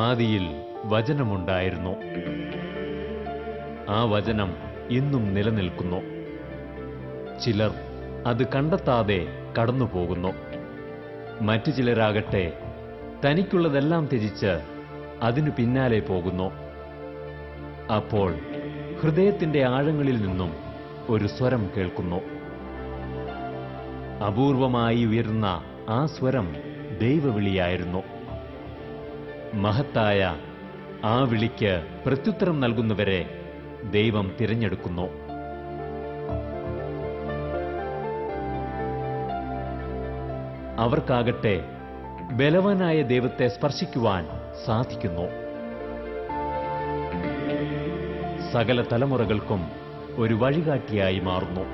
ആദിയിൽ വചനമുണ്ടായിരുന്നു. ആ വചനം ഇന്നും നിലനിൽക്കുന്നു. ചിലർ അത് കണ്ടെത്താതെ കടന്നുപോകുന്നു. മറ്റു ചിലരാകട്ടെ തനിക്കുള്ളതെല്ലാം ത്യജിച്ച് അതിനു പിന്നാലെ പോകുന്നു. അപ്പോൾ ഹൃദയത്തിന്റെ ആഴങ്ങളിൽ നിന്നും ഒരു സ്വരം കേൾക്കുന്നു. അപൂർവമായി ഉയർന്ന ആ സ്വരം ദൈവവിളിയായിരുന്നു. മഹത്തായ ആ വിളിക്ക് പ്രത്യുത്തരം നൽകുന്നവരെ ദൈവം തിരഞ്ഞെടുക്കുന്നു. അവർക്കാകട്ടെ ബലവാനായ ദൈവത്തെ സ്പർശിക്കുവാൻ സാധിക്കുന്നു. സകല തലമുറകൾക്കും ഒരു വഴികാട്ടിയായി മാറുന്നു.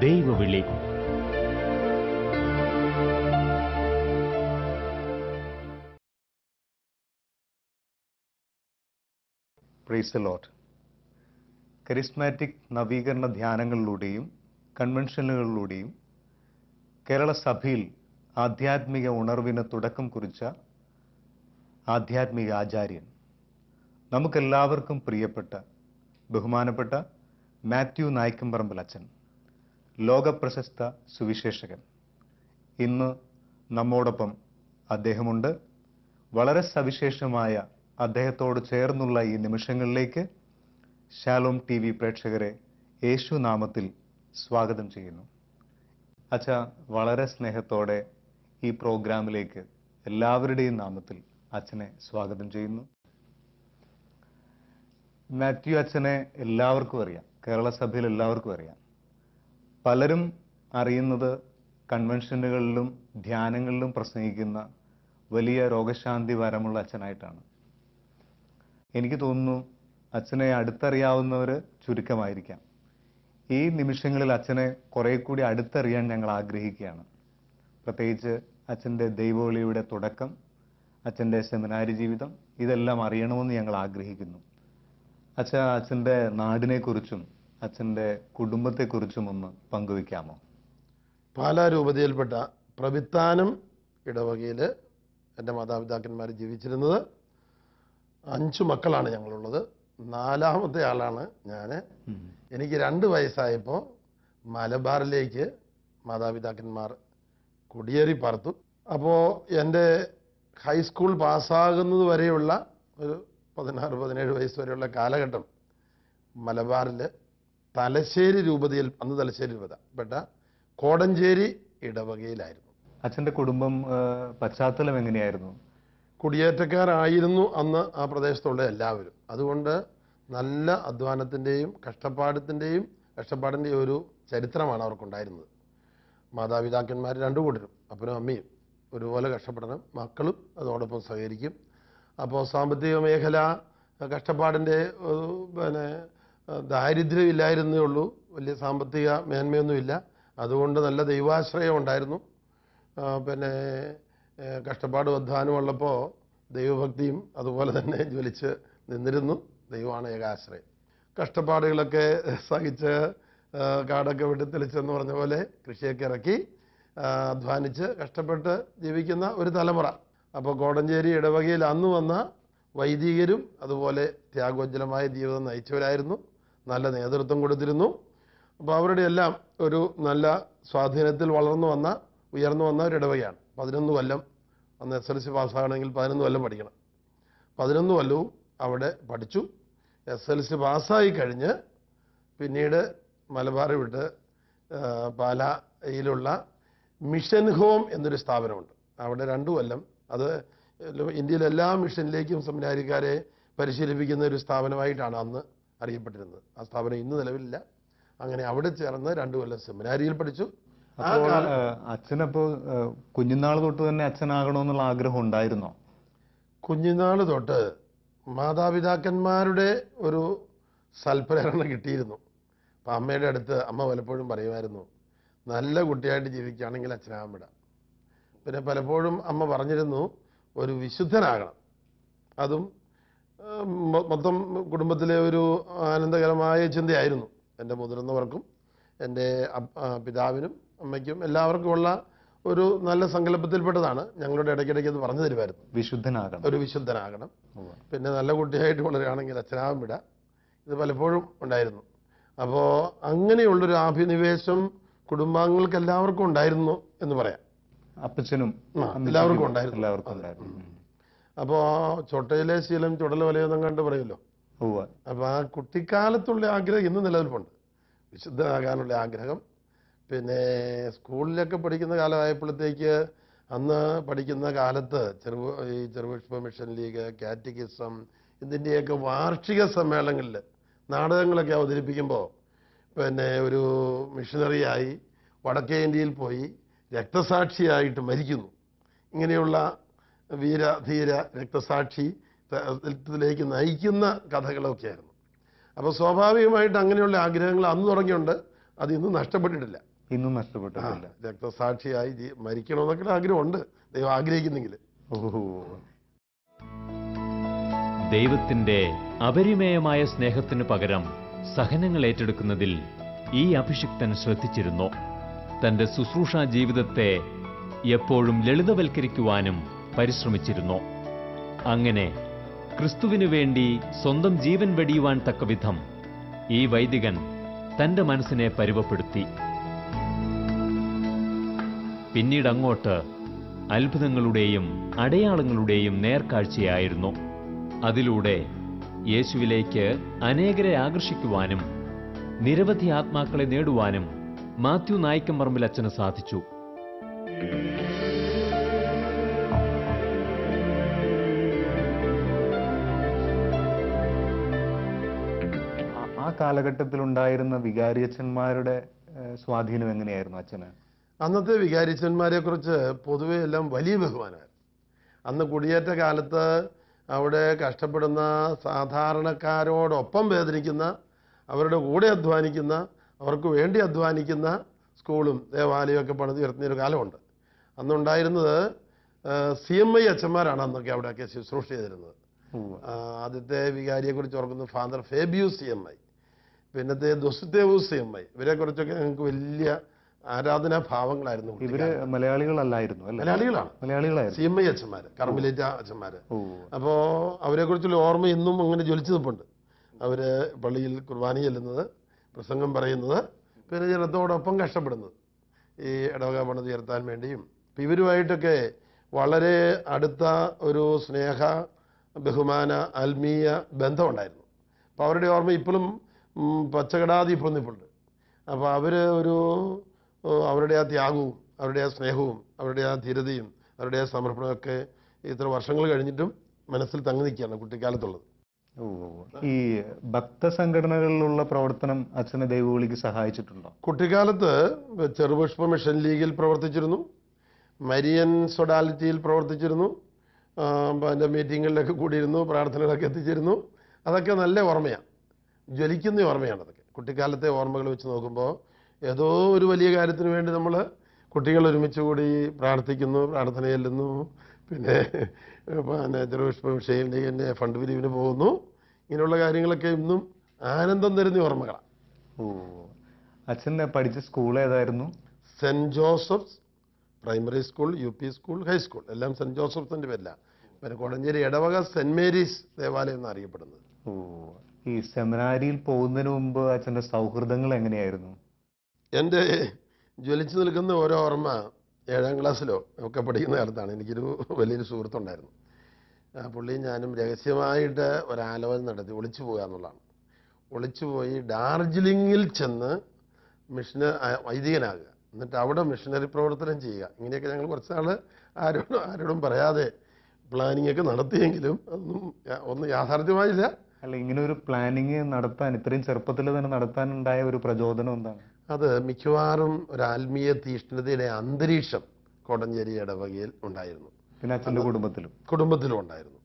ദൈവവിളി. Praise the Lord. കരിസ്മാറ്റിക് നവീകരണ ധ്യാനങ്ങളിലൂടെയും കൺവെൻഷനുകളിലൂടെയും കേരള സഭയിൽ ആധ്യാത്മിക ഉണർവിന് തുടക്കം കുറിച്ച ആധ്യാത്മിക ആചാര്യൻ, നമുക്കെല്ലാവർക്കും പ്രിയപ്പെട്ട ബഹുമാനപ്പെട്ട മാത്യു നായ്ക്കമ്പറമ്പിൽ അച്ഛൻ, ലോകപ്രശസ്ത സുവിശേഷകൻ, ഇന്ന് നമ്മോടൊപ്പം അദ്ദേഹമുണ്ട്. വളരെ സവിശേഷമായ അദ്ദേഹത്തോട് ചേർന്നുള്ള ഈ നിമിഷങ്ങളിലേക്ക് ഷാലോം TV പ്രേക്ഷകരെ യേശുനാമത്തിൽ സ്വാഗതം ചെയ്യുന്നു. അച്ഛ, വളരെ സ്നേഹത്തോടെ ഈ പ്രോഗ്രാമിലേക്ക് എല്ലാവരുടെയും നാമത്തിൽ അച്ഛനെ സ്വാഗതം ചെയ്യുന്നു. മാത്യു അച്ഛനെ എല്ലാവർക്കും അറിയാം, കേരള സഭയിൽ എല്ലാവർക്കും അറിയാം. പലരും അറിയുന്നത് കൺവെൻഷനുകളിലും ധ്യാനങ്ങളിലും പ്രസംഗിക്കുന്ന വലിയ രോഗശാന്തി വരമുള്ള അച്ഛനായിട്ടാണ്. എനിക്ക് തോന്നുന്നു അച്ഛനെ അടുത്തറിയാവുന്നവർ ചുരുക്കമായിരിക്കാം. ഈ നിമിഷങ്ങളിൽ അച്ഛനെ കുറെ കൂടി അടുത്തറിയാൻ ഞങ്ങൾ ആഗ്രഹിക്കുകയാണ്. പ്രത്യേകിച്ച് അച്ഛൻ്റെ ദൈവവിളിയുടെ തുടക്കം, അച്ഛൻ്റെ സെമിനാരി ജീവിതം, ഇതെല്ലാം അറിയണമെന്ന് ഞങ്ങൾ ആഗ്രഹിക്കുന്നു. അച്ഛൻ്റെ നാടിനെക്കുറിച്ചും അച്ഛൻ്റെ കുടുംബത്തെക്കുറിച്ചും ഒന്ന് പങ്കുവയ്ക്കാമോ? പാലാ രൂപതയിൽപ്പെട്ട പ്രവിത്താനം ഇടവകയിൽ എൻ്റെ മാതാപിതാക്കന്മാർ ജീവിച്ചിരുന്നത്. 5 മക്കളാണ് ഞങ്ങളുള്ളത്. 4ാമത്തെ ആളാണ് ഞാൻ. എനിക്ക് 2 വയസ്സായപ്പോൾ മലബാറിലേക്ക് മാതാപിതാക്കന്മാർ കുടിയേറി പാർത്തു. അപ്പോൾ എൻ്റെ ഹൈസ്കൂൾ പാസ്സാകുന്നത് വരെയുള്ള ഒരു 16-17 വയസ്സ് വരെയുള്ള കാലഘട്ടം മലബാറിൽ തലശ്ശേരി രൂപതയിൽ, അന്ന് തലശ്ശേരി രൂപത പെട്ട കോടഞ്ചേരി ഇടവകയിലായിരുന്നു. അച്ഛൻ്റെ കുടുംബം പശ്ചാത്തലം എങ്ങനെയായിരുന്നു? കുടിയേറ്റക്കാരായിരുന്നു അന്ന് ആ പ്രദേശത്തുള്ള എല്ലാവരും. അതുകൊണ്ട് നല്ല അധ്വാനത്തിൻ്റെയും കഷ്ടപ്പാടിൻ്റെയും ഒരു ചരിത്രമാണ് അവർക്കുണ്ടായിരുന്നത്. മാതാപിതാക്കന്മാർ 2 കൂട്ടരും, അപ്പനും അമ്മയും ഒരുപോലെ കഷ്ടപ്പെടണം, മക്കളും അതോടൊപ്പം സഹകരിക്കും. അപ്പോൾ സാമ്പത്തിക മേഖല കഷ്ടപ്പാടിൻ്റെ ദാരിദ്ര്യം ഇല്ലായിരുന്നേ ഉള്ളൂ, വലിയ സാമ്പത്തിക മേന്മയൊന്നുമില്ല. അതുകൊണ്ട് നല്ല ദൈവാശ്രയം ഉണ്ടായിരുന്നു. കഷ്ടപ്പാടും അധ്വാനവും ഉള്ളപ്പോൾ ദൈവഭക്തിയും അതുപോലെ തന്നെ ജ്വലിച്ച് നിന്നിരുന്നു. ദൈവമാണ് ഏകാശ്രയം. കഷ്ടപ്പാടുകളൊക്കെ സഹിച്ച് കാടൊക്കെ വെട്ടി തെളിച്ചെന്ന് പറഞ്ഞ പോലെ കൃഷിയൊക്കെ ഇറക്കി അധ്വാനിച്ച് കഷ്ടപ്പെട്ട് ജീവിക്കുന്ന ഒരു തലമുറ. അപ്പോൾ കോടഞ്ചേരി ഇടവകയിൽ അന്ന് വന്ന വൈദികരും അതുപോലെ ത്യാഗോജ്ജലമായ ജീവിതം നയിച്ചവരായിരുന്നു. നല്ല നേതൃത്വം കൊടുത്തിരുന്നു. അപ്പോൾ അവരുടെ എല്ലാം ഒരു നല്ല സ്വാധീനത്തിൽ ഉയർന്നു വന്ന ഒരു ഇടവകയാണ്. 11 കൊല്ലം, അന്ന് SLC പാസ്സാകണമെങ്കിൽ 11 കൊല്ലം പഠിക്കണം. 11 കൊല്ലവും അവിടെ പഠിച്ചു. SLC പാസ്സായി കഴിഞ്ഞ് പിന്നീട് മലബാർ വിട്ട് പാലായിലുള്ള മിഷൻ ഹോം എന്നൊരു സ്ഥാപനമുണ്ട്. അവിടെ 2 കൊല്ലം, അത് ഇന്ത്യയിലെ എല്ലാ മിഷനിലേക്കും സെമിനാരിക്കാരെ പരിശീലിപ്പിക്കുന്ന ഒരു സ്ഥാപനമായിട്ടാണ് അന്ന് അറിയപ്പെട്ടിരുന്നത്. ആ സ്ഥാപനം ഇന്ന് നിലവിലില്ല. അങ്ങനെ അവിടെ ചേർന്ന് 2 കൊല്ലം സെമിനാരിയിൽ പഠിച്ചു. അച്ഛനപ്പോ കുഞ്ഞുനാൾ തൊട്ട് തന്നെ അച്ഛനാകണമെന്നുള്ള ആഗ്രഹം ഉണ്ടായിരുന്നോ? കുഞ്ഞുനാൾ തൊട്ട് മാതാപിതാക്കന്മാരുടെ ഒരു സൽപ്രേരണ കിട്ടിയിരുന്നു. അപ്പം അമ്മയുടെ അടുത്ത് അമ്മ പലപ്പോഴും പറയുമായിരുന്നു, നല്ല കുട്ടിയായിട്ട് ജീവിക്കുകയാണെങ്കിൽ അച്ഛനാകാൻ വിടാം. പിന്നെ പലപ്പോഴും അമ്മ പറഞ്ഞിരുന്നു, ഒരു വിശുദ്ധനാകണം, അതും മൊത്തം കുടുംബത്തിലെ ഒരു ആനന്ദകരമായ ചിന്തയായിരുന്നു. എൻ്റെ മുതിർന്നവർക്കും എൻ്റെ പിതാവിനും അമ്മയ്ക്കും എല്ലാവർക്കുമുള്ള ഒരു നല്ല സങ്കല്പത്തിൽപ്പെട്ടതാണ്. ഞങ്ങളുടെ ഇടയ്ക്കിടയ്ക്ക് അത് പറഞ്ഞു തരുമായിരുന്നു, ഒരു വിശുദ്ധനാകണം, പിന്നെ നല്ല കുട്ടിയായിട്ട് വളരുകയാണെങ്കിൽ അച്ഛനാവും വിട. ഇത് പലപ്പോഴും ഉണ്ടായിരുന്നു. അപ്പോൾ അങ്ങനെയുള്ളൊരു അഭിനിവേശം കുടുംബാംഗങ്ങൾക്ക് എല്ലാവർക്കും ഉണ്ടായിരുന്നു എന്ന് പറയാം. അപ്പച്ചനും എല്ലാവർക്കും ഉണ്ടായിരുന്നു. അപ്പോൾ ചൊട്ടയിലെ ശീലം ചുടല വലയൊന്നും കണ്ട് പറയുമല്ലോ. അപ്പോൾ ആ കുട്ടിക്കാലത്തുള്ള ആഗ്രഹം ഇന്ന് നിലനിൽപ്പുണ്ട്, വിശുദ്ധനാകാനുള്ള ആഗ്രഹം. പിന്നെ സ്കൂളിലൊക്കെ പഠിക്കുന്ന കാലമായപ്പോഴത്തേക്ക്, അന്ന് പഠിക്കുന്ന കാലത്ത് ഈ ചെറുപുഷ്പ മിഷൻ ലീഗ്, കാറ്റക്കിസം, ഇതിൻ്റെയൊക്കെ വാർഷിക സമ്മേളനങ്ങളിൽ നാടകങ്ങളൊക്കെ അവതരിപ്പിക്കുമ്പോൾ പിന്നെ ഒരു മിഷണറിയായി വടക്കേ ഇന്ത്യയിൽ പോയി രക്തസാക്ഷിയായിട്ട് മരിക്കുന്നു. ഇങ്ങനെയുള്ള വീരധീര രക്തസാക്ഷിത്തിലേക്ക് നയിക്കുന്ന കഥകളൊക്കെയായിരുന്നു. അപ്പോൾ സ്വാഭാവികമായിട്ട് അങ്ങനെയുള്ള ആഗ്രഹങ്ങൾ അന്ന് തുടങ്ങിയുണ്ട്. അത് ഇന്നും നഷ്ടപ്പെട്ടിട്ടില്ല. രക്തസാക്ഷിയായി മരിക്കണമെന്നൊക്കെ ആഗ്രഹമുണ്ട്, ദൈവം ആഗ്രഹിക്കുന്നെങ്കിൽ. ദൈവത്തിന്റെ അപരിമേയമായ സ്നേഹത്തിനു പകരം സഹനങ്ങൾ ഏറ്റെടുക്കുന്നതിൽ ഈ അഭിഷിക്തൻ ശ്രദ്ധിച്ചിരുന്നു. തന്റെ ശുശ്രൂഷാ ജീവിതത്തെ എപ്പോഴും ലളിതവൽക്കരിക്കുവാനും പരിശ്രമിച്ചിരുന്നു. അങ്ങനെ ക്രിസ്തുവിനു വേണ്ടി സ്വന്തം ജീവൻ വെടിയുവാൻ തക്കവിധം ഈ വൈദികൻ തന്റെ മനസ്സിനെ പരുവപ്പെടുത്തി. പിന്നീടങ്ങോട്ട് അത്ഭുതങ്ങളുടെയും അടയാളങ്ങളുടെയും നേർക്കാഴ്ചയായിരുന്നു. അതിലൂടെ യേശുവിലേക്ക് അനേകരെ ആകർഷിക്കുവാനും നിരവധി ആത്മാക്കളെ നേടുവാനും മാത്യു നായിക്കമ്പറമ്പിൽ അച്ഛന് സാധിച്ചു. ആ കാലഘട്ടത്തിലുണ്ടായിരുന്ന വികാരിയച്ഛന്മാരുടെ സ്വാധീനം എങ്ങനെയായിരുന്നു അച്ഛന്? അന്നത്തെ വികാരിച്ചന്മാരെ കുറിച്ച് പൊതുവെ എല്ലാം വലിയ ബഹുമാനമായിരുന്നു. അന്ന് കുടിയേറ്റ കാലത്ത് അവിടെ കഷ്ടപ്പെടുന്ന സാധാരണക്കാരോടൊപ്പം വേദനിക്കുന്ന, അവരുടെ കൂടെ അധ്വാനിക്കുന്ന, അവർക്ക് വേണ്ടി അധ്വാനിക്കുന്ന സ്കൂളും ദേവാലയമൊക്കെ പണിത് ഉയർത്തുന്നൊരു കാലമുണ്ട്. അന്നുണ്ടായിരുന്നത് CMI അച്ഛന്മാരാണ് അന്നൊക്കെ അവിടെയൊക്കെ ശുശ്രൂഷ ചെയ്തിരുന്നത്. ആദ്യത്തെ വികാരിയെക്കുറിച്ച് ഓർക്കുന്നത് ഫാദർ ഫേബിയൂസ് CMI, പിന്നത്തെ ദൊസുദേവൂസ് CMI. ഇവരെക്കുറിച്ചൊക്കെ ഞങ്ങൾക്ക് വലിയ ആരാധനാഭാവങ്ങളായിരുന്നു. ഇവര് മലയാളികളല്ലായിരുന്നു? മലയാളികളാണ് CMI അച്ഛന്മാര്, കർമ്മലേറ്റ അച്ഛന്മാര്. അപ്പോ അവരെ കുറിച്ചുള്ള ഓർമ്മ ഇന്നും അങ്ങനെ ജ്വലിച്ചു നിൽപ്പുണ്ട്. അവര് പള്ളിയിൽ കുർബാന ചെല്ലുന്നത്, പ്രസംഗം പറയുന്നത്, പിന്നെ ജനത്തോടൊപ്പം കഷ്ടപ്പെടുന്നത് ഈ ഇടവക പണിത് ഉയർത്താൻ വേണ്ടിയും. ഇവരുമായിട്ടൊക്കെ വളരെ അടുത്ത ഒരു സ്നേഹ, ബഹുമാന, ആത്മീയ ബന്ധമുണ്ടായിരുന്നു. അപ്പോൾ അവരുടെ ഓർമ്മ ഇപ്പോഴും പച്ചകടാതി ഇപ്പോൾ നിൽപ്പുണ്ട്. അപ്പോൾ അവർ അവരുടെ ആ ത്യാഗവും അവരുടെ ആ സ്നേഹവും അവരുടെ ആ ധീരതയും അവരുടെ ആ സമർപ്പണമൊക്കെ ഇത്ര വർഷങ്ങൾ കഴിഞ്ഞിട്ടും മനസ്സിൽ തങ്ങി നിൽക്കുകയാണ് കുട്ടിക്കാലത്തുള്ളത്. ഈ ഭക്തസംഘടനകളിലുള്ള പ്രവർത്തനം അച്ഛനെ ദൈവവിളിക്ക് സഹായിച്ചിട്ടുണ്ടോ? കുട്ടിക്കാലത്ത് ചെറുപുഷ്പ മിഷൻ ലീഗിൽ പ്രവർത്തിച്ചിരുന്നു, മരിയൻ സൊഡാലിറ്റിയിൽ പ്രവർത്തിച്ചിരുന്നു, അതിൻ്റെ മീറ്റിങ്ങുകളിലൊക്കെ കൂടിയിരുന്നു, പ്രാർത്ഥനകളൊക്കെ എത്തിച്ചിരുന്നു. അതൊക്കെ നല്ല ഓർമ്മയാണ്, ജ്വലിക്കുന്ന ഓർമ്മയാണ്. അതൊക്കെ കുട്ടിക്കാലത്തെ ഓർമ്മകൾ വെച്ച് നോക്കുമ്പോൾ ഏതോ ഒരു വലിയ കാര്യത്തിന് വേണ്ടി നമ്മൾ കുട്ടികൾ ഒരുമിച്ച് കൂടി പ്രാർത്ഥിക്കുന്നു, പ്രാർത്ഥന ചെല്ലുന്നു, പിന്നെ ചെറുപുഷ്പ മിഷൻ ലീഗിൻ്റെ ഫണ്ട് പിരിവിന് പോകുന്നു. ഇങ്ങനെയുള്ള കാര്യങ്ങളൊക്കെ ഇന്നും ആനന്ദം തരുന്ന ഓർമ്മകളാണ്. അച്ഛൻ പഠിച്ച സ്കൂൾ ഏതായിരുന്നു? Saint Joseph's primary school, UP school, high school എല്ലാം സെന്റ് ജോസഫ്സിന്റെ പേരിലാണ്. പിന്നെ കോടഞ്ചേരി ഇടവക സെന്റ് മേരീസ് ദേവാലയം എന്ന് അറിയപ്പെടുന്നത്. ഈ സെമിനാരിയിൽ പോകുന്നതിന് മുമ്പ് അച്ഛൻ്റെ സൗഹൃദങ്ങൾ എങ്ങനെയായിരുന്നു? എൻ്റെ ജ്വലിച്ചു നിൽക്കുന്ന ഓരോ ഓർമ്മ 7ാം ക്ലാസ്സിലോ ഒക്കെ പഠിക്കുന്ന കാലത്താണ്. എനിക്കൊരു വലിയൊരു സുഹൃത്തുണ്ടായിരുന്നു. പുള്ളി ഞാനും രഹസ്യമായിട്ട് ഒരാലോചന നടത്തി ഒളിച്ചു പോകുക എന്നുള്ളതാണ്. ഒളിച്ചുപോയി ഡാർജിലിംഗിൽ ചെന്ന് വൈദികനാകുക, എന്നിട്ട് അവിടെ മിഷനറി പ്രവർത്തനം ചെയ്യുക. ഇങ്ങനെയൊക്കെ ഞങ്ങൾ കുറച്ച് നാൾ ആരോടും പറയാതെ പ്ലാനിങ് ഒക്കെ നടത്തിയെങ്കിലും ഒന്നും യാഥാർത്ഥ്യമായില്ല. അല്ല, ഇങ്ങനെ ഒരു പ്ലാനിങ് നടത്താൻ ഇത്രയും ചെറുപ്പത്തിൽ തന്നെ നടത്താനുണ്ടായ ഒരു പ്രചോദനം എന്താണ്? അത് മിക്കവാറും ഒരു ആത്മീയ തീഷ്ണതയുടെ അന്തരീക്ഷം കോടഞ്ചേരി ഇടവകയിൽ ഉണ്ടായിരുന്നു. പിന്നെ അച്ഛൻ്റെ കുടുംബത്തിലും ഉണ്ടായിരുന്നു.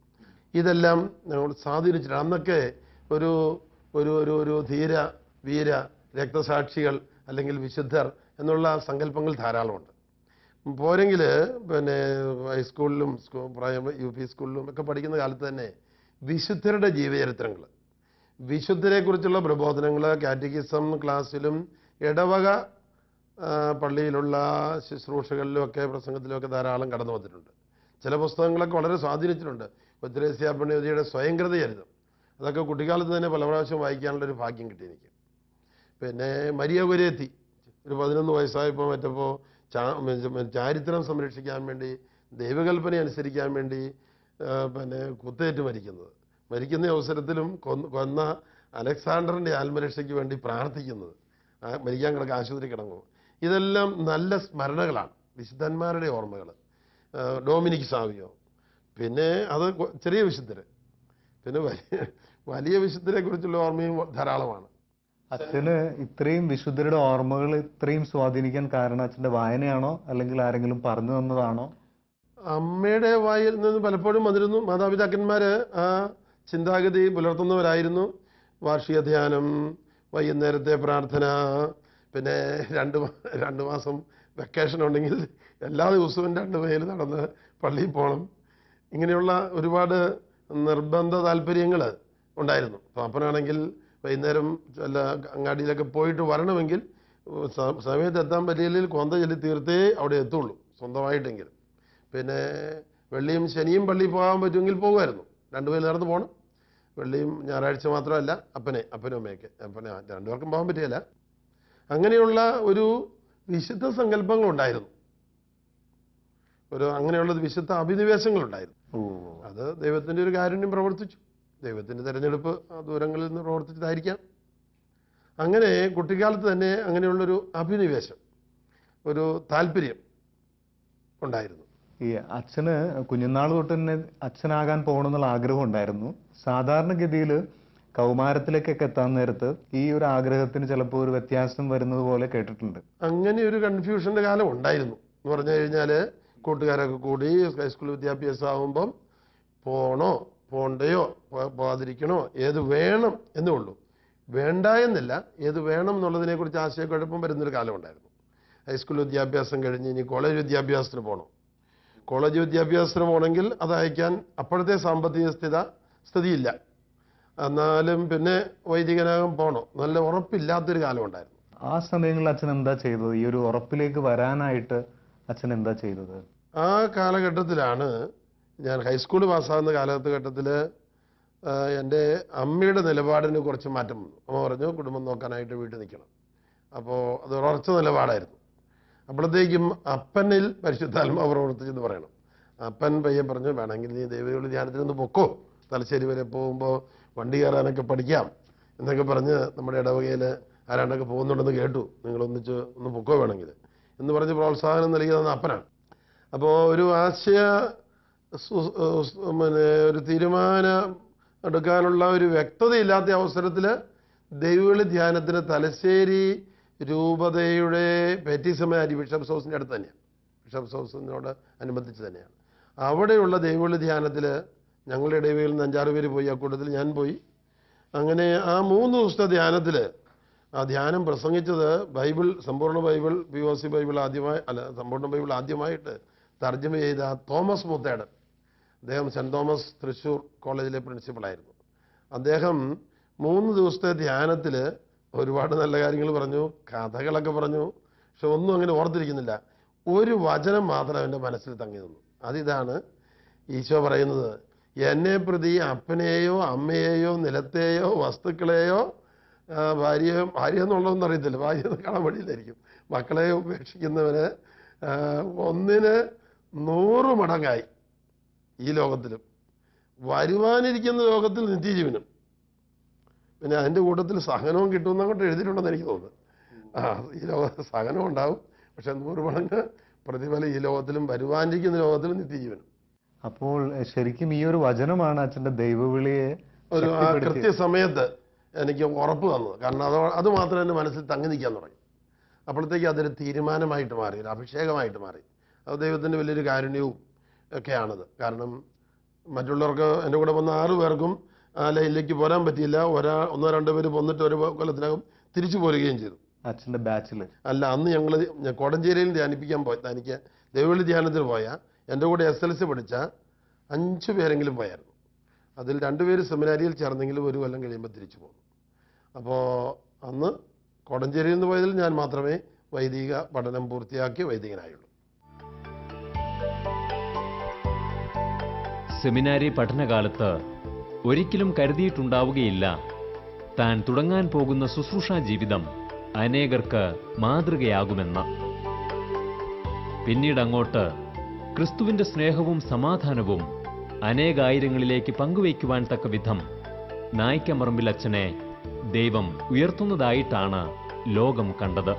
ഇതെല്ലാം ഞങ്ങൾ സ്വാധീനിച്ചിട്ടുണ്ട്. അന്നൊക്കെ ഒരു ഒരു ഒരു ഒരു ധീര വീര രക്തസാക്ഷികൾ അല്ലെങ്കിൽ വിശുദ്ധർ എന്നുള്ള സങ്കല്പങ്ങൾ ധാരാളമുണ്ട്. പോരെങ്കിൽ പിന്നെ ഹൈസ്കൂളിലും UP സ്കൂളിലും ഒക്കെ പഠിക്കുന്ന കാലത്ത് തന്നെ വിശുദ്ധരുടെ ജീവചരിത്രങ്ങൾ, വിശുദ്ധരെക്കുറിച്ചുള്ള പ്രബോധനങ്ങൾ കാറ്റഗിസം ക്ലാസ്സിലും ഇടവക പള്ളിയിലുള്ള ശുശ്രൂഷകളിലുമൊക്കെ പ്രസംഗത്തിലുമൊക്കെ ധാരാളം കടന്നു വന്നിട്ടുണ്ട്. ചില പുസ്തകങ്ങളൊക്കെ വളരെ സ്വാധീനിച്ചിട്ടുണ്ട്. കൊച്ചുരേസ്യ പുണ്യവതിയുടെ സ്വയംകൃത ചരിതം, അതൊക്കെ കുട്ടിക്കാലത്ത് തന്നെ പല പ്രാവശ്യം വായിക്കാനുള്ളൊരു ഭാഗ്യം കിട്ടി എനിക്ക്. പിന്നെ മരിയ കുര്യത്തി ഒരു 11 വയസ്സായപ്പോൾ മറ്റപ്പോൾ ചാരിത്രം സംരക്ഷിക്കാൻ വേണ്ടി ദൈവകൽപ്പന അനുസരിക്കാൻ വേണ്ടി പിന്നെ കുത്തേറ്റ് മരിക്കുന്ന അവസരത്തിലും കൊന്ന അലക്സാണ്ടറിൻ്റെ ആത്മരക്ഷയ്ക്ക് വേണ്ടി പ്രാർത്ഥിക്കുന്നത്, മരിക്കാൻ കിടക്കുക ആശുപത്രി കിടങ്ങും. ഇതെല്ലാം നല്ല സ്മരണകളാണ്, വിശുദ്ധന്മാരുടെ ഓർമ്മകൾ. ഡൊമിനിക് സാവിയോ, പിന്നെ അത് ചെറിയ വിശുദ്ധര്, പിന്നെ വലിയ വിശുദ്ധരെ കുറിച്ചുള്ള ഓർമ്മയും ധാരാളമാണ്. അച്ഛന് ഇത്രയും വിശുദ്ധരുടെ ഓർമ്മകൾ ഇത്രയും സ്വാധീനിക്കാൻ കാരണം അച്ഛൻ്റെ വായനയാണോ അല്ലെങ്കിൽ ആരെങ്കിലും പറഞ്ഞു തന്നതാണോ? അമ്മയുടെ വായിൽ നിന്ന് പലപ്പോഴും വന്നിരുന്നു. മാതാപിതാക്കന്മാർ ആ ചിന്താഗതി പുലർത്തുന്നവരായിരുന്നു. വാർഷിക ധ്യാനം, വൈകുന്നേരത്തെ പ്രാർത്ഥന, പിന്നെ രണ്ട് മാസം വെക്കേഷൻ ഉണ്ടെങ്കിൽ എല്ലാ ദിവസവും 2 മൈൽ നടന്ന് പള്ളിയിൽ പോകണം. ഇങ്ങനെയുള്ള ഒരുപാട് നിർബന്ധ താല്പര്യങ്ങൾ ഉണ്ടായിരുന്നു. അപ്പോൾ അപ്പനാണെങ്കിൽ വൈകുന്നേരം വല്ല അങ്ങാടിയിലൊക്കെ പോയിട്ട് വരണമെങ്കിൽ സമയത്ത് എത്താൻ പറ്റിയില്ലെങ്കിൽ കൊന്ത ചൊല്ലി തീർത്തേ അവിടെ എത്തുള്ളൂ, സ്വന്തമായിട്ടെങ്കിലും. പിന്നെ വെള്ളിയും ശനിയും പള്ളിയിൽ പോകാൻ പറ്റുമെങ്കിൽ പോകുമായിരുന്നു. 2 മൈൽ നടന്ന് പോകണം. വെള്ളിയും ഞായറാഴ്ച മാത്രമല്ല, അപ്പനും അമ്മയൊക്കെ, രണ്ടുപേർക്കും പോകാൻ പറ്റിയല്ല. അങ്ങനെയുള്ള ഒരു വിശുദ്ധ സങ്കല്പങ്ങളുണ്ടായിരുന്നു, അങ്ങനെയുള്ള വിശുദ്ധ അഭിനിവേശങ്ങളുണ്ടായിരുന്നു. അത് ദൈവത്തിൻ്റെ ഒരു കാരുണ്യം പ്രവർത്തിച്ചു, ദൈവത്തിൻ്റെ തിരഞ്ഞെടുപ്പ് ദൂരങ്ങളിൽ നിന്ന് പ്രവർത്തിച്ചതായിരിക്കാം. അങ്ങനെ കുട്ടിക്കാലത്ത് തന്നെ അങ്ങനെയുള്ളൊരു അഭിനിവേശം, ഒരു താല്പര്യം ഉണ്ടായിരുന്നു. ഈ അച്ഛന് കുഞ്ഞുനാൾ തൊട്ട് തന്നെ അച്ഛനാകാൻ പോകണമെന്നുള്ള ആഗ്രഹം ഉണ്ടായിരുന്നു. സാധാരണഗതിയിൽ കൗമാരത്തിലേക്കൊക്കെ എത്താൻ നേരത്ത് ഈ ഒരു ആഗ്രഹത്തിന് ചിലപ്പോൾ ഒരു വ്യത്യാസം വരുന്നത് പോലെ കേട്ടിട്ടുണ്ട്. അങ്ങനെ ഒരു കൺഫ്യൂഷൻ്റെ കാലം ഉണ്ടായിരുന്നു എന്ന് പറഞ്ഞു കഴിഞ്ഞാൽ, കൂട്ടുകാരൊക്കെ കൂടി ഹൈസ്കൂൾ വിദ്യാഭ്യാസം ആകുമ്പം പോണോ പോണ്ടയോ പോകാതിരിക്കണോ ഏത് വേണം എന്നേ ഉള്ളൂ, വേണ്ട എന്നില്ല, ഏത് വേണം എന്നുള്ളതിനെക്കുറിച്ച് ആശയക്കുഴപ്പം വരുന്നൊരു കാലം ഉണ്ടായിരുന്നു. ഹൈസ്കൂൾ വിദ്യാഭ്യാസം കഴിഞ്ഞ് ഇനി കോളേജ് വിദ്യാഭ്യാസത്തിന് പോകണം. കോളേജ് വിദ്യാഭ്യാസത്തിന് പോകണമെങ്കിൽ അത് അയക്കാൻ അപ്പോഴത്തെ സാമ്പത്തിക സ്ഥിതിയില്ല. എന്നാലും പിന്നെ വൈദികനാകാൻ പോകണം, നല്ല ഉറപ്പില്ലാത്തൊരു കാലം ഉണ്ടായിരുന്നു. ആ സമയങ്ങളിൽ അച്ഛൻ എന്താ ചെയ്തത്? ഈ ഒരു ഉറപ്പിലേക്ക് വരാനായിട്ട് അച്ഛൻ എന്താ ചെയ്തത്? ആ കാലഘട്ടത്തിലാണ് ഞാൻ ഹൈസ്കൂൾ പാസ്സാകുന്ന കാലഘട്ടത്തിൽ എൻ്റെ അമ്മയുടെ നിലപാടിന് കുറച്ച് മാറ്റം വന്നു. അമ്മ പറഞ്ഞു കുടുംബം നോക്കാനായിട്ട് വീട്ടിൽ നിൽക്കണം. അപ്പോൾ അത് ഉറച്ച നിലപാടായിരുന്നു. അപ്പോഴത്തേക്കും അപ്പനിൽ പരിശുദ്ധാത്മാവ് പ്രവർത്തിച്ചെന്ന് പറയണം. അപ്പൻ പയ്യൻ പറഞ്ഞു, വേണമെങ്കിൽ നീ ദൈവവിളി ധ്യാനത്തിനൊന്ന് പൊക്കോ, തലശ്ശേരി വരെ പോകുമ്പോൾ വണ്ടി കയറാനൊക്കെ പഠിക്കാം എന്നൊക്കെ പറഞ്ഞ് നമ്മുടെ ഇടവകയിൽ ആരാണ്ടൊക്കെ പോകുന്നുണ്ടെന്ന് കേട്ടു, നിങ്ങളൊന്നിച്ച് ഒന്ന് പൊക്കോ വേണമെങ്കിൽ എന്ന് പറഞ്ഞ് പ്രോത്സാഹനം നൽകിയതെന്ന് അപ്പനാണ്. അപ്പോൾ ഒരു ഒരു തീരുമാനം എടുക്കാനുള്ള ഒരു വ്യക്തതയില്ലാത്ത അവസരത്തിൽ ദൈവവിളി ധ്യാനത്തിന് തലശ്ശേരി രൂപതയുടെ പേറ്റിസമാരി ബിഷപ്സ് ഹൗസിൻ്റെ അടുത്ത് തന്നെയാണ്, ബിഷപ്സ് ഹൗസിനോട് അനുബന്ധിച്ച് തന്നെയാണ്. അവിടെയുള്ള ദൈവവിളി ധ്യാനത്തിൽ ഞങ്ങളുടെ ഇടവകയിൽ നിന്ന് 5-6 പേര് പോയി, ആ കൂട്ടത്തിൽ ഞാൻ പോയി. അങ്ങനെ ആ 3 ദിവസത്തെ ധ്യാനത്തിൽ ആ ധ്യാനം പ്രസംഗിച്ചത് സമ്പൂർണ്ണ ബൈബിൾ POC ബൈബിൾ സമ്പൂർണ്ണ ബൈബിൾ ആദ്യമായിട്ട് തർജ്ജമ ചെയ്ത തോമസ് മുത്തേടൻ. അദ്ദേഹം സെൻറ് തോമസ് തൃശ്ശൂർ കോളേജിലെ പ്രിൻസിപ്പളായിരുന്നു. അദ്ദേഹം 3 ദിവസത്തെ ധ്യാനത്തിൽ ഒരുപാട് നല്ല കാര്യങ്ങൾ പറഞ്ഞു, കഥകളൊക്കെ പറഞ്ഞു. പക്ഷെ ഒന്നും അങ്ങനെ ഓർത്തിരിക്കുന്നില്ല. ഒരു വചനം മാത്രം എൻ്റെ മനസ്സിൽ തങ്ങി നിന്നു. അതിതാണ് ഈശോ പറയുന്നത്, എന്നെ പ്രതി അപ്പനെയോ അമ്മയെയോ നിലത്തെയോ വസ്തുക്കളെയോ ഭാര്യ എന്നുള്ളതൊന്നും അറിയത്തില്ല, ഭാര്യ കാണാൻ വഴിയില്ലായിരിക്കും, മക്കളെയോ ഉപേക്ഷിക്കുന്നവന് 100 മടങ്ങായി ഈ ലോകത്തിലും വരുവാനിരിക്കുന്ന ലോകത്തിൽ നിത്യജീവനും. പിന്നെ അതിൻ്റെ കൂട്ടത്തിൽ സഹനവും കിട്ടുമെന്ന് അങ്ങോട്ട് എഴുതിയിട്ടുണ്ടെന്ന് എനിക്ക് തോന്നുന്നു. ഈ ലോകത്തിൽ സഹനം ഉണ്ടാവും, പക്ഷെ 100 മടങ്ങ് പ്രതിഫലം ഈ ലോകത്തിലും വരുവാനിരിക്കുന്ന ലോകത്തിലും നിത്യജീവനും. അപ്പോൾ ശരിക്കും ഈ ഒരു വചനമാണ് അച്ഛൻ്റെ ദൈവവിളിയെ ഒരു കൃത്യസമയത്ത് എനിക്ക് ഉറപ്പ് തന്നത്. കാരണം അത് മാത്രം എൻ്റെ മനസ്സിൽ തങ്ങി നിൽക്കാൻ തുടങ്ങി. അപ്പോഴത്തേക്ക് അതൊരു തീരുമാനമായിട്ട് മാറി, ഒരു അഭിഷേകമായിട്ട് മാറി. അത് ദൈവത്തിൻ്റെ വലിയൊരു കാരുണ്യവും ഒക്കെയാണത്. കാരണം മറ്റുള്ളവർക്ക് എൻ്റെ കൂടെ വന്ന 6 പേർക്കും ആ ലൈനിലേക്ക് പോരാൻ പറ്റിയില്ല. 1-2 പേര് വന്നിട്ട് ഒരു കൊല്ലത്തിനകം തിരിച്ചു പോരുകയും ചെയ്തു. അച്ഛൻ്റെ ബാച്ചിൽ അല്ല, അന്ന് ഞങ്ങൾ കോടഞ്ചേരിയിൽ ധ്യാനിപ്പിക്കാൻ തനിക്ക് ദൈവവിളി ധ്യാനത്തിന് പോയ എൻ്റെ കൂടെ SLC പഠിച്ച 5 പേരെങ്കിലും പോയായിരുന്നു. അതിൽ രണ്ടുപേര് സെമിനാരിയിൽ ചേർന്നെങ്കിലും ഒരു കൊല്ലം കഴിയുമ്പോൾ തിരിച്ചു പോകുന്നു. അപ്പോൾ അന്ന് കോടഞ്ചേരിയിൽ നിന്ന് പോയതിൽ ഞാൻ മാത്രമേ വൈദിക പഠനം പൂർത്തിയാക്കി വൈദികനായുള്ളൂ. സെമിനാരി പഠനകാലത്ത് ഒരിക്കലും കരുതിയിട്ടുണ്ടാവുകയില്ല താൻ തുടങ്ങാൻ പോകുന്ന ശുശ്രൂഷാ ജീവിതം അനേകർക്ക് മാതൃകയാകുമെന്ന്. പിന്നീടങ്ങോട്ട് ക്രിസ്തുവിന്റെ സ്നേഹവും സമാധാനവും അനേകായിരങ്ങളിലേക്ക് പങ്കുവയ്ക്കുവാൻ തക്ക വിധം നായിക്കമറമ്പിൽ അച്ഛനെ ദൈവം ഉയർത്തുന്നതായിട്ടാണ് ലോകം കണ്ടത്.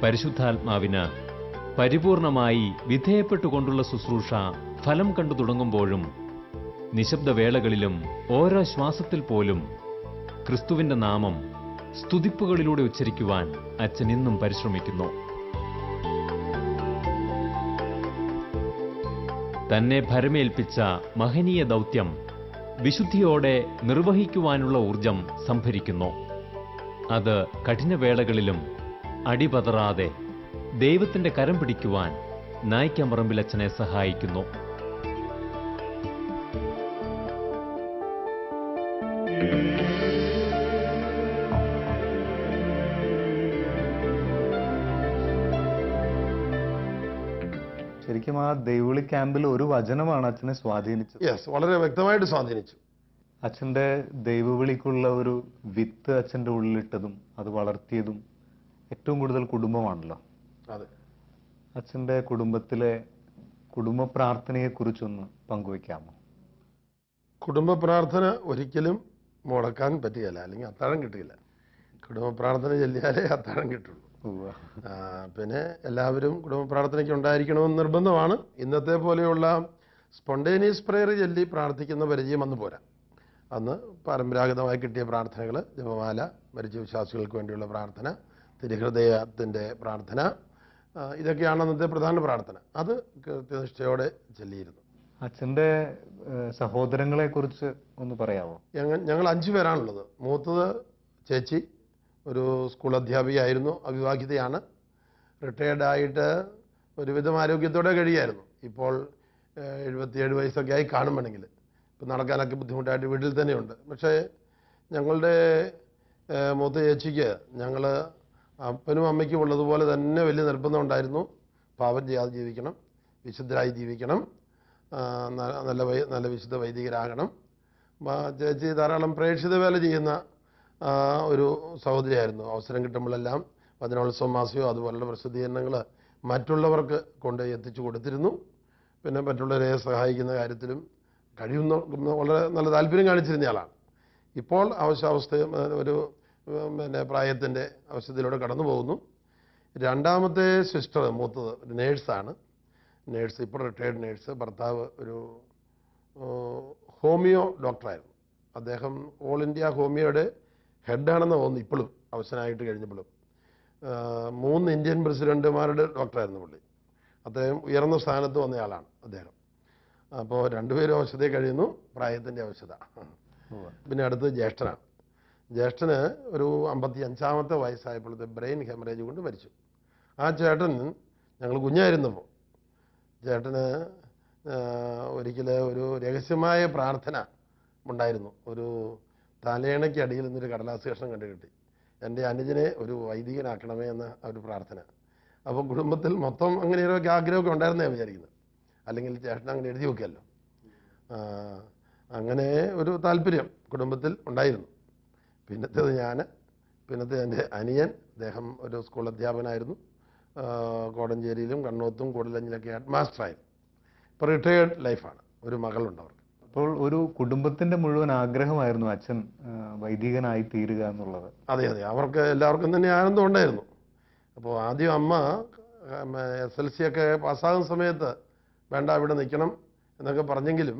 പരിശുദ്ധാത്മാവിന് പരിപൂർണമായി വിധേയപ്പെട്ടുകൊണ്ടുള്ള ശുശ്രൂഷ ഫലം കണ്ടു തുടങ്ങുമ്പോഴും നിശബ്ദവേളകളിലും ഓരോ ശ്വാസത്തിൽ പോലും ക്രിസ്തുവിന്റെ നാമം സ്തുതിപ്പുകളിലൂടെ ഉച്ചരിക്കുവാൻ അച്ഛൻ ഇന്നും പരിശ്രമിക്കുന്നു. തന്നെ ഭരമേൽപ്പിച്ച മഹനീയ ദൗത്യം വിശുദ്ധിയോടെ നിർവഹിക്കുവാനുള്ള ഊർജം സംഭരിക്കുന്നു. അത് കഠിനവേളകളിലും അടിപതറാതെ ദൈവത്തിന്റെ കരം പിടിക്കുവാൻ നായിക്കമറമ്പിൽ അച്ഛനെ സഹായിക്കുന്നു. ശരിക്കും ആ ദൈവവിളി ക്യാമ്പിൽ ഒരു വചനമാണ് അച്ഛനെ സ്വാധീനിച്ചത്. യെസ്, വളരെ വ്യക്തമായിട്ട് സ്വാധീനിച്ചു. അച്ഛന്റെ ദൈവവിളിക്കുള്ള ഒരു വിത്ത് അച്ഛന്റെ ഉള്ളിലിട്ടതും അത് വളർത്തിയതും ഏറ്റവും കൂടുതൽ കുടുംബമാണല്ലോ. അതെ. അച്ഛന്റെ കുടുംബത്തിലെ കുടുംബ പ്രാർത്ഥനയെ കുറിച്ചൊന്ന് പങ്കുവെക്കാമോ? കുടുംബ പ്രാർത്ഥന ഒരിക്കലും മുടക്കാൻ പറ്റുകയില്ല, അല്ലെങ്കിൽ അത്താഴം കിട്ടുകയില്ല. കുടുംബ പ്രാർത്ഥന ചൊല്ലിയാലേ അത്താഴം കിട്ടുള്ളൂ. പിന്നെ എല്ലാവരും കുടുംബ പ്രാർത്ഥനയ്ക്ക് ഉണ്ടായിരിക്കണമെന്ന് നിർബന്ധമാണ്. ഇന്നത്തെ പോലെയുള്ള സ്പോണ്ടേനിയസ് പ്രെയർ ചൊല്ലി പ്രാർത്ഥിക്കുന്ന പരിചയം അന്ന് പോരാ. അന്ന് പരമ്പരാഗതമായി കിട്ടിയ പ്രാർത്ഥനകൾ, ജപമാല, മരിച്ച വിശ്വാസികൾക്ക് വേണ്ടിയുള്ള പ്രാർത്ഥന, തിരുഹൃദയത്തിൻ്റെ പ്രാർത്ഥന, ഇതൊക്കെയാണ് അന്നത്തെ പ്രധാന പ്രാർത്ഥന. അത് കൃത്യനിഷ്ഠയോടെ ചൊല്ലിയിരുന്നു. അച്ഛന്റെ സഹോദരങ്ങളെ കുറിച്ച് ഒന്ന് പറയാമോ? ഞങ്ങൾ 5 പേരാണുള്ളത്. മൂത്തത് ചേച്ചി, ഒരു സ്കൂൾ അധ്യാപികയായിരുന്നു, അവിവാഹിതയാണ്. റിട്ടയർഡായിട്ട് ഒരുവിധം ആരോഗ്യത്തോടെ കഴിയായിരുന്നു. ഇപ്പോൾ 77 വയസ്സൊക്കെ ആയി കാണുമെങ്കിൽ ഇപ്പം നടക്കാനൊക്കെ ബുദ്ധിമുട്ടായിട്ട് വീട്ടിൽ തന്നെയുണ്ട്. പക്ഷേ ഞങ്ങളുടെ മൂത്ത ചേച്ചിക്ക് ഞങ്ങൾ അപ്പനും അമ്മയ്ക്കും ഉള്ളതുപോലെ തന്നെ വലിയ നിർബന്ധം ഉണ്ടായിരുന്നു. പാപം ചെയ്യാതെ ജീവിക്കണം, വിശുദ്ധരായി ജീവിക്കണം, നല്ല വിശുദ്ധ വൈദികരാകണം. ചേച്ചി ധാരാളം പ്രേക്ഷിത വേല ചെയ്യുന്ന ഒരു സഹോദരിയായിരുന്നു. അവസരം കിട്ടുമ്പോഴെല്ലാം വചനോത്സവം മാസയോ അതുപോലുള്ള പ്രസിദ്ധീകരണങ്ങൾ മറ്റുള്ളവർക്ക് കൊണ്ട് എത്തിച്ചു കൊടുത്തിരുന്നു. പിന്നെ മറ്റുള്ളവരെ സഹായിക്കുന്ന കാര്യത്തിലും കഴിയുന്ന വളരെ നല്ല താല്പര്യം കാണിച്ചിരുന്നയാളാണ്. ഇപ്പോൾ ഒരു പ്രായത്തിൻ്റെ അവസ്ഥയിലൂടെ കടന്നു പോകുന്നു. രണ്ടാമത്തെ സിസ്റ്റർ, മൂത്തത്, ഒരു നേഴ്സാണ്. നേഴ്സ്, ഇപ്പോൾ റിട്ടയർഡ് നേഴ്സ്. ഭർത്താവ് ഒരു ഹോമിയോ ഡോക്ടറായിരുന്നു. അദ്ദേഹം ഓൾ ഇന്ത്യ ഹോമിയോയുടെ ഹെഡാണെന്ന് തോന്നുന്നു ഇപ്പോഴും, അവസാനമായിട്ട് കഴിഞ്ഞപ്പോഴും. 3 ഇന്ത്യൻ പ്രസിഡന്റുമാരുടെ ഡോക്ടറായിരുന്നു പുള്ളി. അദ്ദേഹം ഉയർന്ന സ്ഥാനത്ത് വന്നയാളാണ് അദ്ദേഹം. അപ്പോൾ 2 പേരും അവശതയിൽ കഴിയുന്നു, പ്രായത്തിൻ്റെ അവശത. പിന്നെ അടുത്തത് ജ്യേഷ്ഠനാണ്. ജ്യേഷ്ഠന് ഒരു 55-ാമത്തെ വയസ്സായപ്പോഴത്തെ ബ്രെയിൻ ഹെമറേജ് കൊണ്ട് മരിച്ചു. ആ ചേട്ടൻ ഞങ്ങൾ കുഞ്ഞായിരുന്നപ്പോൾ ചേട്ടന് ഒരിക്കൽ ഒരു രഹസ്യമായ പ്രാർത്ഥന ഉണ്ടായിരുന്നു. ഒരു തലയണയ്ക്ക് അടിയിൽ നിന്നൊരു കടലാസ് കഷ്ണം കണ്ടു കിട്ടി, എൻ്റെ അനുജനെ ഒരു വൈദികനാക്കണമേ എന്ന ഒരു പ്രാർത്ഥന. അപ്പോൾ കുടുംബത്തിൽ മൊത്തം അങ്ങനെ ഒരു ആഗ്രഹമൊക്കെ ഉണ്ടായിരുന്നേ വിചാരിക്കുന്നത്, അല്ലെങ്കിൽ ചേട്ടൻ അങ്ങനെ എഴുതി വെക്കുമല്ലോ. അങ്ങനെ ഒരു താല്പര്യം കുടുംബത്തിൽ ഉണ്ടായിരുന്നു. പിന്നത്തേത് ഞാൻ, പിന്നത്തെ എൻ്റെ അനിയൻ, അദ്ദേഹം ഒരു സ്കൂൾ അധ്യാപകനായിരുന്നു. കോടഞ്ചേരിയിലും കണ്ണോത്തും കൂടലഞ്ഞിലൊക്കെ ഹെഡ് മാസ്റ്ററായിരുന്നു. ഇപ്പോൾ റിട്ടയേർഡ് ലൈഫാണ്. ഒരു മകളുണ്ട് അവർക്ക്. അപ്പോൾ ഒരു കുടുംബത്തിന്റെ മുഴുവൻ ആഗ്രഹമായിരുന്നു അച്ഛൻ വൈദികനായി തീരുക എന്നുള്ളത്. അതെ അതെ, അവർക്ക് എല്ലാവർക്കും തന്നെ ആനന്ദം ഉണ്ടായിരുന്നു. അപ്പോൾ ആദ്യം അമ്മ SLC ഒക്കെ പാസ്സാകുന്ന സമയത്ത് വേണ്ട ഇവിടെ നിൽക്കണം എന്നൊക്കെ പറഞ്ഞെങ്കിലും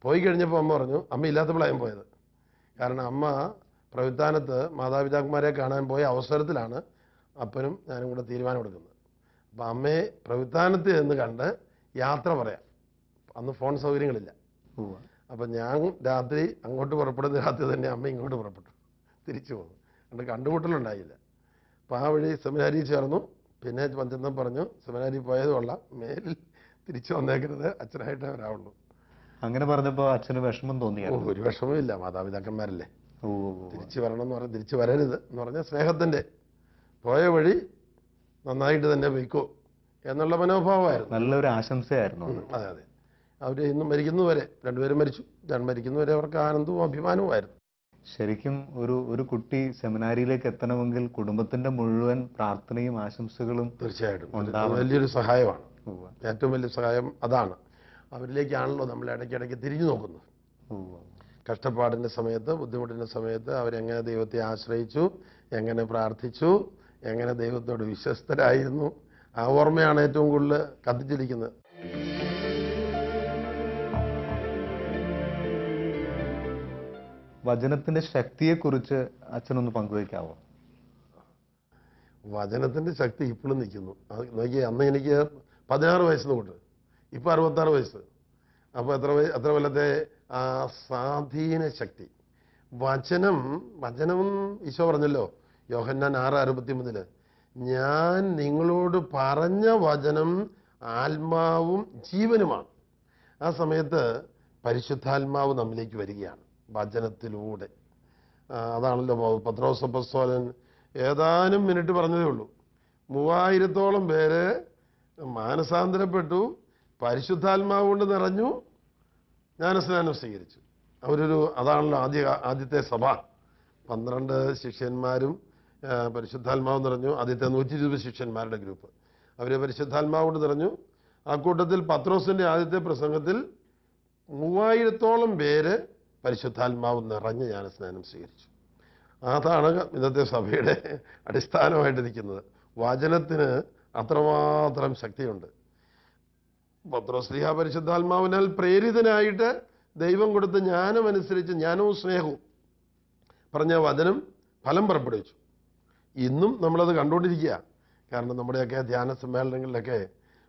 പോയി കഴിഞ്ഞപ്പോൾ അമ്മ പറഞ്ഞു, അമ്മ ഇല്ലാത്തപ്പോഴായും പോയത്. കാരണം അമ്മ പ്രവിധാനത്ത് മാതാപിതാക്കന്മാരെ കാണാൻ പോയ അവസരത്തിലാണ് അപ്പനും ഞാനും കൂടെ തീരുമാനമെടുക്കുന്നത്. അപ്പം അമ്മയെ പ്രവിധാനത്ത് എന്ന് കണ്ട് യാത്ര പറയാം. അന്ന് ഫോൺ സൗകര്യങ്ങളില്ല. അപ്പം ഞാൻ രാത്രി അങ്ങോട്ട് പുറപ്പെടുന്ന രാത്രി തന്നെ അമ്മ ഇങ്ങോട്ട് പുറപ്പെട്ടു, തിരിച്ചു പോന്നു. അതുകൊണ്ട് കണ്ടുമുട്ടലുണ്ടായില്ല. അപ്പം ആ വഴി സെമിനാരിയിൽ ചേർന്നു. പിന്നെ പഞ്ചന്തം പറഞ്ഞു, സെമിനാരി പോയത് കൊള്ളാം, മേലിൽ തിരിച്ചു വന്നേക്കരുത്, അച്ഛനായിട്ടേ വരാവുള്ളൂ. അങ്ങനെ പറഞ്ഞപ്പോ അച്ഛന് വിഷമം തോന്നിയായിരുന്നു? ഒരു വിഷമമില്ല, മാതാപിതാക്കന്മാരല്ലേ. ഓ, തിരിച്ചു വരണം എന്ന് പറഞ്ഞാൽ തിരിച്ചു വരരുത് എന്ന് പറഞ്ഞാൽ സ്നേഹത്തിന്റെ പോയ വഴി നന്നായിട്ട് തന്നെ വയ്ക്കോ എന്നുള്ള മനോഭാവമായിരുന്നു. നല്ലൊരു ആശംസയായിരുന്നു അത്. അതെ അതെ. അവർ ഇന്നും മരിക്കുന്നവരെ, രണ്ടുപേരും മരിച്ചു, മരിക്കുന്നവരെ അവർക്ക് ആനന്ദവും അഭിമാനവുമായിരുന്നു. ശരിക്കും ഒരു കുട്ടി സെമിനാരിയിലേക്ക് എത്തണമെങ്കിൽ കുടുംബത്തിന്റെ മുഴുവൻ പ്രാർത്ഥനയും ആശംസകളും തീർച്ചയായിട്ടും ഉണ്ടാവണം. വലിയൊരു സഹായമാണ്. ഉവ്വ. ഏറ്റവും വലിയ സഹായം അതാണ്. അവരിലേക്കാണല്ലോ നമ്മൾ ഇടയ്ക്കിടയ്ക്ക് തിരിഞ്ഞു നോക്കുന്നത്. ഉവ്വ. കഷ്ടപ്പാടിൻ്റെ സമയത്ത്, ബുദ്ധിമുട്ടിൻ്റെ സമയത്ത് അവരെങ്ങനെ ദൈവത്തെ ആശ്രയിച്ചു, എങ്ങനെ പ്രാർത്ഥിച്ചു, എങ്ങനെ ദൈവത്തോട് വിശ്വസ്തരായിരുന്നു, ആ ഓർമ്മയാണ് ഏറ്റവും കൂടുതൽ കത്തിച്ചിരിക്കുന്നത്. വചനത്തിന്റെ ശക്തിയെക്കുറിച്ച് അച്ഛനൊന്ന് പങ്കുവയ്ക്കാവോ? വചനത്തിൻ്റെ ശക്തി ഇപ്പോഴും നിൽക്കുന്നു. അത് നോക്കി, അന്ന് എനിക്ക് 16 വയസ്സിന് തൊട്ട് ഇപ്പോൾ 66 വയസ്സ്. അപ്പോൾ എത്ര കൊല്ലത്തെ ആ സ്വാധീന ശക്തി. വചനം ഈശോ പറഞ്ഞല്ലോ യോഹന്നാൻ 6:63, ഞാൻ നിങ്ങളോട് പറഞ്ഞ വചനം ആത്മാവും ജീവനുമാണ്. ആ സമയത്ത് പരിശുദ്ധാത്മാവ് നമ്മിലേക്ക് വരികയാണ് വചനത്തിലൂടെ. അതാണല്ലോ പത്രോസ് അപ്പോസ്തലൻ ഏതാനും മിനിറ്റ് പറഞ്ഞതേ ഉള്ളൂ, 3000-ഓളം പേര് മാനസാന്തരപ്പെട്ടു, പരിശുദ്ധാത്മാവ് കൊണ്ട് നിറഞ്ഞു, ജ്ഞാനസ്നാനം സ്വീകരിച്ചു. അതാണല്ലോ ആദ്യത്തെ സഭ. 12 ശിഷ്യന്മാരും പരിശുദ്ധാത്മാവ് നിറഞ്ഞു. ആദ്യത്തെ 120 ശിഷ്യന്മാരുടെ ഗ്രൂപ്പ്, അവർ പരിശുദ്ധാത്മാവ് കൊണ്ട് നിറഞ്ഞു. ആ കൂട്ടത്തിൽ പത്രോസിന്റെ ആദ്യത്തെ പ്രസംഗത്തിൽ 3000-ഓളം പേര് പരിശുദ്ധാത്മാവ് നിറഞ്ഞ് ജ്ഞാനസ്നാനം സ്വീകരിച്ചു. അതാണ് ഇന്നത്തെ സഭയുടെ അടിസ്ഥാനമായിട്ട് നിൽക്കുന്നത്. വചനത്തിന് അത്രമാത്രം ശക്തിയുണ്ട്. പത്രോസ്ലീഹ പരിശുദ്ധാത്മാവിനാൽ പ്രേരിതനായിട്ട് ദൈവം കൊടുത്ത ജ്ഞാനമനുസരിച്ച്, ജ്ഞാനവും സ്നേഹവും പറഞ്ഞ വചനം ഫലം പുറപ്പെടുവിച്ചു. ഇന്നും നമ്മളത് കണ്ടുകൊണ്ടിരിക്കുക. കാരണം നമ്മുടെയൊക്കെ ധ്യാന സമ്മേളനങ്ങളിലൊക്കെ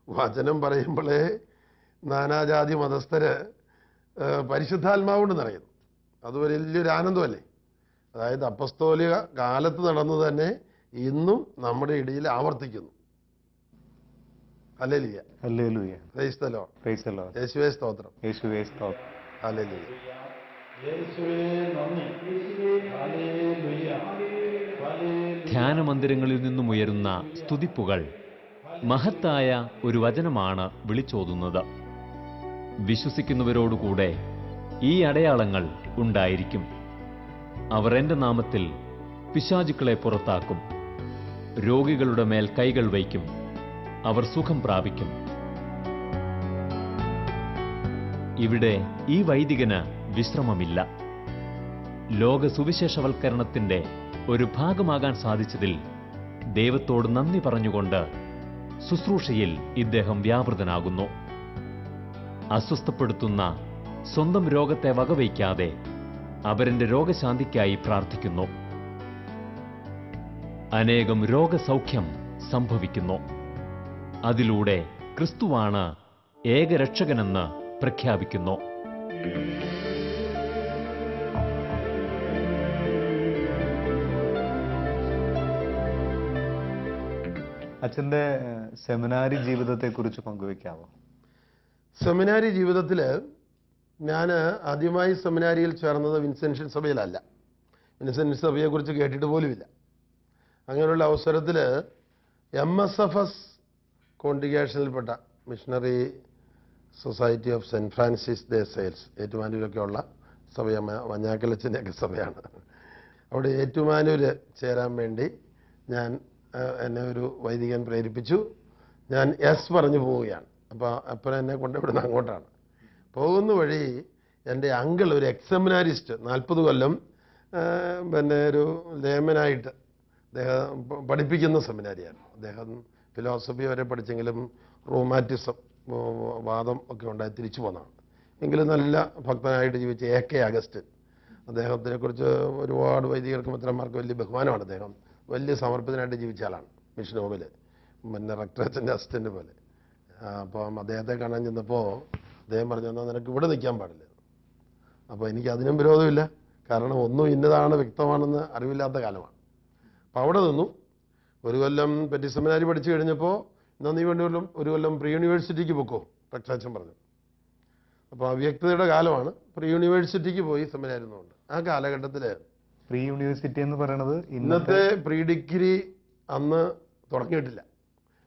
വചനം പറയുമ്പോഴേ നാനാജാതി മതസ്ഥര് പരിശുദ്ധാത്മാവ് കൊണ്ട് നിറയുന്നു. അത് വലിയൊരു ആനന്ദമല്ലേ. അതായത് അപ്പസ്തോലിക കാലത്ത് നടന്നത് തന്നെ ഇന്നും നമ്മുടെ ഇടയിൽ ആവർത്തിക്കുന്നു. Hallelujah, hallelujah, praise the Lord, praise the Lord, യേശുവേ സ്തോത്രം, യേശുവേ സ്തോത്രം, ഹല്ലേലൂയ. ധ്യാനമന്ദിരങ്ങളിൽ നിന്നും ഉയരുന്ന സ്തുതിപ്പുകൾ മഹത്തായ ഒരു വചനമാണ് വിളിച്ചോതുന്നത്. വിശ്വസിക്കുന്നവരോടുകൂടെ ഈ അടയാളങ്ങൾ ഉണ്ടായിരിക്കും. അവർ എൻ്റെ നാമത്തിൽ പിശാചുക്കളെ പുറത്താക്കും, രോഗികളുടെ മേൽ കൈകൾ വയ്ക്കും, അവർ സുഖം പ്രാപിക്കും. ഇവിടെ ഈ വൈദികന് വിശ്രമമില്ല. ലോക സുവിശേഷവൽക്കരണത്തിന്റെ ഒരു ഭാഗമാകാൻ സാധിച്ചതിൽ ദൈവത്തോട് നന്ദി പറഞ്ഞുകൊണ്ട് ശുശ്രൂഷയിൽ ഇദ്ദേഹം വ്യാപൃതനാകുന്നു. അസ്വസ്ഥപ്പെടുത്തുന്ന സ്വന്തം രോഗത്തെ വകവയ്ക്കാതെ അവരുടെ രോഗശാന്തിക്കായി പ്രാർത്ഥിക്കുന്നു. അനേകം രോഗസൗഖ്യം സംഭവിക്കുന്നു. അതിലൂടെ ക്രിസ്തുവാണ് ഏകരക്ഷകനെന്ന് പ്രഖ്യാപിക്കുന്നു. അച്ഛൻ്റെ സെമിനാരി ജീവിതത്തെക്കുറിച്ച് പങ്കുവയ്ക്കാമോ? സെമിനാരി ജീവിതത്തിൽ ഞാൻ ആദ്യമായി സെമിനാരിയിൽ ചേർന്നത് വിൻസെൻഷ്യൻ സഭയിലല്ല. വിൻസെൻഷ്യൻ സഭയെക്കുറിച്ച് കേട്ടിട്ട് പോലുമില്ല. അങ്ങനെയുള്ള അവസരത്തിൽ MSFS കോൺഗ്രിഗേഷനിൽപ്പെട്ട missionary society of saint Francis de Sales, ഏറ്റുമാനൂരൊക്കെ ഉള്ള സഭ, മഞ്ഞാക്കലച്ചൻ്റെയൊക്കെ സഭയാണ്. അവിടെ ഏറ്റുമാനൂർ ചേരാൻ വേണ്ടി എന്നെ ഒരു വൈദികൻ പ്രേരിപ്പിച്ചു. ഞാൻ പറഞ്ഞു പോവുകയാണ്. അപ്പോൾ എന്നെ കൊണ്ടുവിടുന്ന അങ്ങോട്ടാണ്. പോകുന്ന വഴി എൻ്റെ അങ്കിൾ ഒരു എക്സെമിനാരിസ്റ്റ്, 40 കൊല്ലം ഒരു ലേമനായിട്ട് അദ്ദേഹം പഠിപ്പിക്കുന്ന സെമിനാരിയാണ്. അദ്ദേഹം ഫിലോസഫി വരെ പഠിച്ചെങ്കിലും റൂമാറ്റിസം, വാദം ഒക്കെ ഉണ്ടായി തിരിച്ചു പോന്നതാണ്. എങ്കിലും നല്ല ഭക്തനായിട്ട് ജീവിച്ച AK അഗസ്റ്റിൻ, അദ്ദേഹത്തിനെക്കുറിച്ച് ഒരുപാട് വൈദികർക്കും മിത്രന്മാർക്ക് വലിയ ബഹുമാനമാണ്. അദ്ദേഹം വലിയ സമർപ്പിതനായിട്ട് ജീവിച്ച ആളാണ്. മിഷൻ ഹോമിൽ റക്ടറേറ്റിൻ്റെ അസിസ്റ്റൻ്റ് പോലെ. അപ്പം അദ്ദേഹത്തെ കാണാൻ ചെന്നപ്പോൾ അദ്ദേഹം പറഞ്ഞു, എന്നാൽ നിനക്ക് ഇവിടെ നിൽക്കാൻ പാടില്ല. അപ്പോൾ എനിക്ക് അതിനും വിരോധമില്ല, കാരണം ഒന്നും ഇന്നതാണ് വ്യക്തമാണെന്ന് അറിവില്ലാത്ത കാലമാണ്. അപ്പോൾ അവിടെ നിന്നു. ഒരു കൊല്ലം പെറ്റി സെമിനാരി പഠിച്ചു കഴിഞ്ഞപ്പോൾ, എന്നാൽ നീ വേണ്ടി ഒരു കൊല്ലം പ്രീ യൂണിവേഴ്സിറ്റിക്ക് പൊക്കോ, റക്ടറേച്ചൻ പറഞ്ഞു. അപ്പോൾ അവ്യക്തതയുടെ കാലമാണ്. പ്രീ യൂണിവേഴ്സിറ്റിക്ക് പോയി സെമിനായിരുന്നുകൊണ്ട് ആ കാലഘട്ടത്തിൽ പ്രീ യൂണിവേഴ്സിറ്റി എന്ന് പറയുന്നത് ഇന്നത്തെ പ്രീ ഡിഗ്രി അന്ന് തുടങ്ങിയിട്ടില്ല.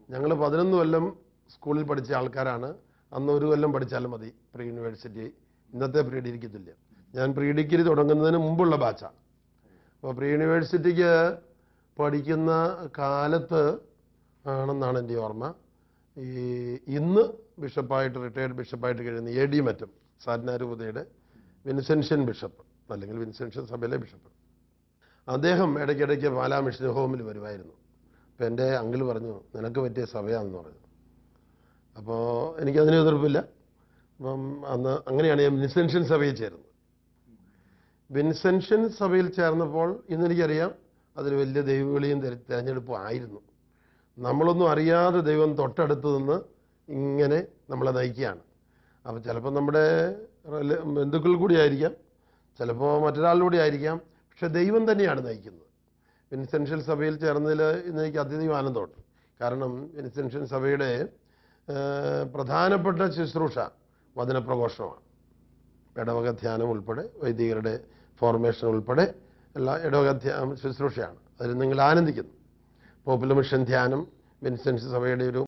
ഞങ്ങൾ 11 കൊല്ലം സ്കൂളിൽ പഠിച്ച ആൾക്കാരാണ്. അന്ന് 1 കൊല്ലം പഠിച്ചാലും മതി പ്രീ യൂണിവേഴ്സിറ്റി. ഇന്നത്തെ പ്രീ ഡിഗ്രിക്ക് തുല്യം. ഞാൻ പ്രീ ഡിഗ്രി തുടങ്ങുന്നതിന് മുമ്പുള്ള ബാച്ചാണ്. അപ്പോൾ പ്രീ യൂണിവേഴ്സിറ്റിക്ക് പഠിക്കുന്ന കാലത്ത് ആണെന്നാണ് എൻ്റെ ഓർമ്മ, ഇന്ന് ബിഷപ്പായിട്ട് റിട്ടയർഡ് ബിഷപ്പായിട്ട് കഴിയുന്ന AD മറ്റം സാറ്റ്നാരൂപതയുടെ വിൻസെൻഷ്യൻ ബിഷപ്പ്, അല്ലെങ്കിൽ വിൻസെൻഷ്യൻ സഭയിലെ ബിഷപ്പ്, അദ്ദേഹം ഇടയ്ക്കിടയ്ക്ക് പാലാ മിഷൻ ഹോമിൽ വരുമായിരുന്നു. അപ്പോൾ എൻ്റെ അങ്കിൾ പറഞ്ഞു, നിനക്ക് പറ്റിയ സഭയാണെന്ന് പറഞ്ഞു. അപ്പോൾ എനിക്കതിന് എതിർപ്പില്ല. അപ്പം അന്ന് അങ്ങനെയാണ് ഞാൻ വിൻസെൻഷ്യൻ സഭയിൽ ചേരുന്നത്. വിൻസെൻഷ്യൻ സഭയിൽ ചേർന്നപ്പോൾ ഇന്നെനിക്കറിയാം അതൊരു വലിയ ദൈവവിളിയും തിരഞ്ഞെടുപ്പും ആയിരുന്നു. നമ്മളൊന്നും അറിയാതെ ദൈവം തൊട്ടടുത്ത് നിന്ന് ഇങ്ങനെ നമ്മളെ നയിക്കുകയാണ്. അപ്പോൾ ചിലപ്പോൾ നമ്മുടെ ബന്ധുക്കൾ കൂടി ആയിരിക്കാം, ചിലപ്പോൾ മറ്റൊരാളിലൂടെ ആയിരിക്കാം, പക്ഷെ ദൈവം തന്നെയാണ് നയിക്കുന്നത്. വിൻസെൻഷ്യൻ സഭയിൽ ചേർന്നതിൽ ഇന്ന് എനിക്ക് അത്യധികം ആനന്ദമുണ്ട്. കാരണം വിൻസെൻഷ്യൻ സഭയുടെ പ്രധാനപ്പെട്ട ശുശ്രൂഷ വചനപ്രഘോഷണമാണ്. ഇടവക ധ്യാനം ഉൾപ്പെടെ വൈദികരുടെ ഫോർമേഷൻ ഉൾപ്പെടെ എല്ലാ ഇടവക ശുശ്രൂഷയാണ്. അതിൽ നിങ്ങൾ ആനന്ദിക്കുന്നു. പോപ്പുലർ മിഷൻ ധ്യാനം വിൻസെൻഷ്യൻ സഭയുടെ ഒരു